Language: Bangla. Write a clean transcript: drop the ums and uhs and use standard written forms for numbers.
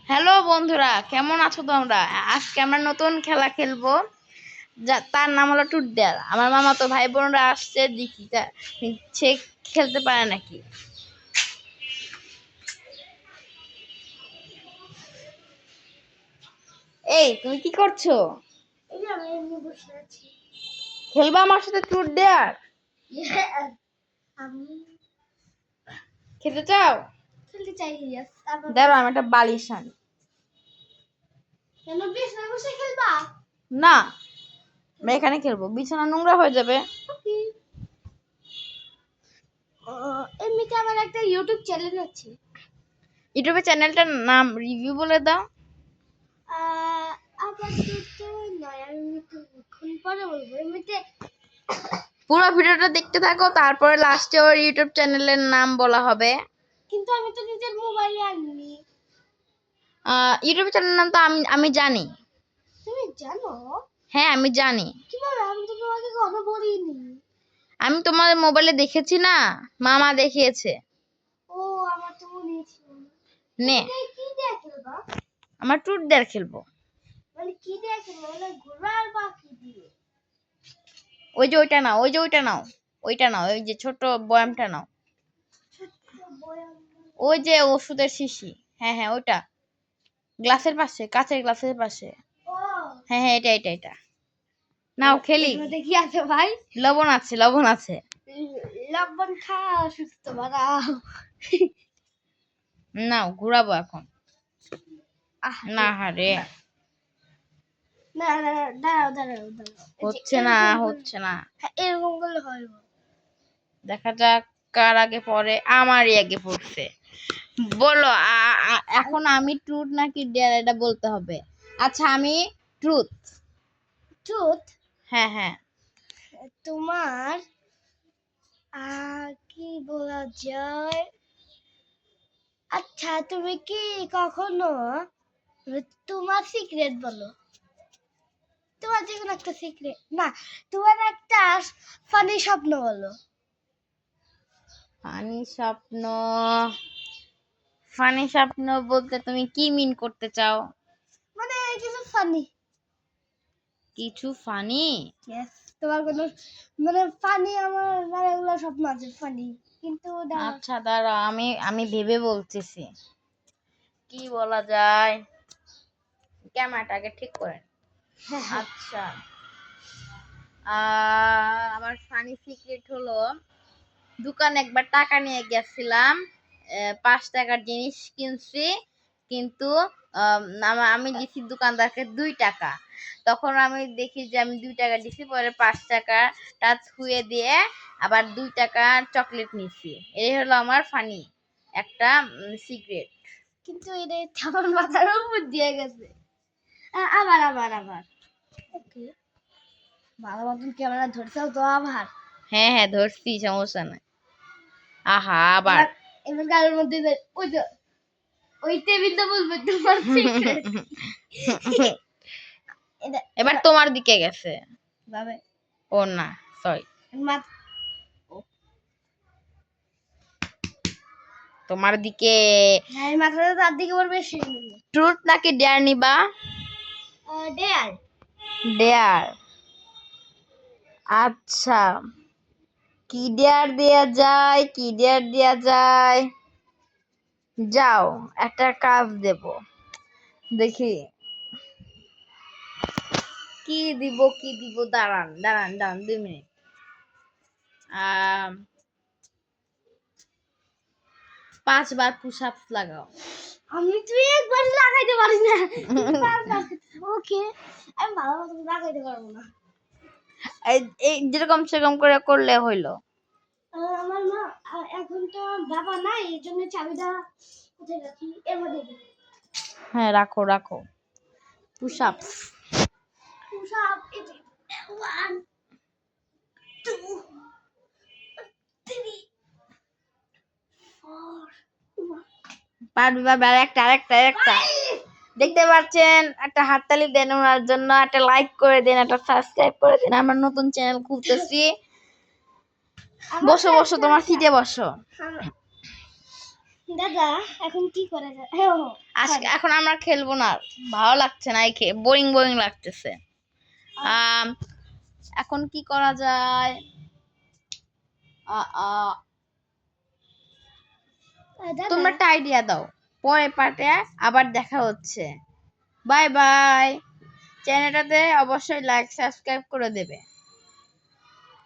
হ্যালো বন্ধুরা, কেমন আছো তোমরা? আজকে আমরা নতুন খেলা খেলবো, তার নাম হলো টুট দেয়ার। আমার মামাতো ভাই বোনরা আসছে, দেখি সে খেলতে পারে নাকি। এই তুমি কি করছো? খেলবা আমার সাথে টুট দেয়ার? খেলতে চাও? খেলতে চাই। দাঁড়াও, আমি একটা বালিশ আনি। কেন বিছানায় বসে খেলবা? না, আমরা এখানে খেলবো, বিছানা নোংরা হয়ে যাবে। এমনিতে আমার একটা ইউটিউব চ্যানেল আছে। ইউটিউবে চ্যানেলটার নাম রিভিউ বলে দাও। আপাতত নয়, আমি একটু পরে বলবো। এমনিতে পুরো ভিডিওটা দেখতে থাকো, তারপরে লাস্টে ওর ইউটিউব চ্যানেলের নাম বলা হবে। কিন্তু আমি তো নিজের মোবাইলে আনিনি। ইউটিউব চ্যানেলের নাম তো আমি জানি। তুমি জানো? হ্যাঁ, আমি জানি। কিভাবে? আমি তো তোমাকে কথা বলিনি। আমি তোমার মোবাইলে দেখেছি না, মামা দেখিয়েছে। ও, আমার তো মনে ছিল না। নে, কি দিয়ে খেলবা? আমার ট্রুথ ডেয়ার খেলবো। মানে কি দিয়ে খেলবা? মানে ঘোড়ার বা কি দিয়ে? ওই যে ওইটা নাও, ওইটা নাও, ওই যে ছোট বয়ামটা নাও, ওই যে ওষুধের শিশি। হ্যাঁ হ্যাঁ, ওইটা গ্লাসের পাশে, কাঁচের গ্লাসের পাশে। ও হ্যাঁ হ্যাঁ, এটা নাও, খেলি। কি আছে ভাই? লবণ আছে। লবণ খাও, সুস্থ বানাও। নাও, ঘুরাবো এখন। না হারে, না না, দাঁড়াও। হচ্ছে না। হ্যাঁ, এরকম করলে হয়। দেখা যাক কার আগে পড়ে। আমারই আগে পড়ছে। বলো, এখন আমি ট্রুথ নাকি ডেয়ার এটা বলতে হবে। আচ্ছা, আমি ট্রুথ। ট্রুথ? হ্যাঁ। তোমার কি বলা যায়? আচ্ছা, তুমি কি কখনো তোমার সিক্রেট বলো? তোমার যে কোনো একটা সিক্রেট, না, তোমার একটা ফানি স্বপ্ন বলো। ফানি স্বপ্ন বলতে তুমি কি মিন করতে চাও? মানে কিছু ফানি। কিছু ফানি? ইয়েস, তোমার কোনো মানে ফানি, আমার মানে এগুলো স্বপ্ন আছে ফানি, কিন্তু আচ্ছা দাঁড়াও, আমি ভেবে বলতেছি কি বলা যায়। ক্যামেরাটাকে ঠিক করে। আচ্ছা, আমার ফানি সিক্রেট হলো, দোকানে একবার টাকা নিয়ে গেছিলাম, 5 টাকার জিনিস কিনছি, কিন্তু আমি দিছি দোকানদারকে 2 টাকা। তখন আমি দেখি যে আমি 2 টাকা দিছি, পরে 5 টাকাটা ছুঁয়ে দিয়ে আবার 2 টাকা চকলেট নিছি। এই হলো আমার ফানি একটা সিক্রেট। কিন্তু এটা আমার মাথার উপর দিয়ে গেছে। আবার ওকে, ভালো মতন ক্যামেরা ধরছাও তো আবার। হ্যাঁ ধরছি, সমস্যা নাই। আহা, আবার এবার কারোর মধ্যে ওই যে ওই টেবিলটা বলবে তোমার সিক্রেট। এবার তোমার দিকে গেছে। ভাবে ও না, সরি, তোমার দিকে। হ্যাঁ, মাথাটা তার দিকে পড়বে। ট্রুথ নাকি ডেয়ার নিবা? ডেয়ার। ডেয়ার। আচ্ছা, কি ডেয়ার দেয়া যায়? যাও, একটা কাজ দেব, দেখি কি দিব। দাঁড়ান 2 মিনিট। 5 বার পুশ আপ লাগাও। আমি তুই একবার লাগাইতে পারিস না। ওকে, আমি ভালো মতো লাগাইতে পারবো না। এই যেরকম সেরকম করে করলে হইলো। আমার মা এখন তো বাবা নাই, এই জন্য চাবিটা কোথায় রাখি? এর মধ্যে দিই। হ্যাঁ, রাখো। Push up. সব এই যে 1 2 3 4 পারবি বাবা, আরেকটা। দেখতে পাচ্ছেন, একটা হাততালি দেন ওনার জন্য, একটা লাইক করে দেন, একটা সাবস্ক্রাইব করে দেন। আমরা নতুন চ্যানেল খুলতেছি। বসো, তোমার সিটে বসো। দাদা এখন কি করা যায়? আজকে এখন আমরা খেলবো না, ভালো লাগছে না, বোরিং বোরিং লাগতেছে। আম, এখন কি করা যায়? আ, আ, দাদা তোমরা একটা আইডিয়া দাও, পরে পার্টে আবার দেখা হচ্ছে। Bye bye. চ্যানেলটাতে অবশ্যই লাইক সাবস্ক্রাইব করে দেবে।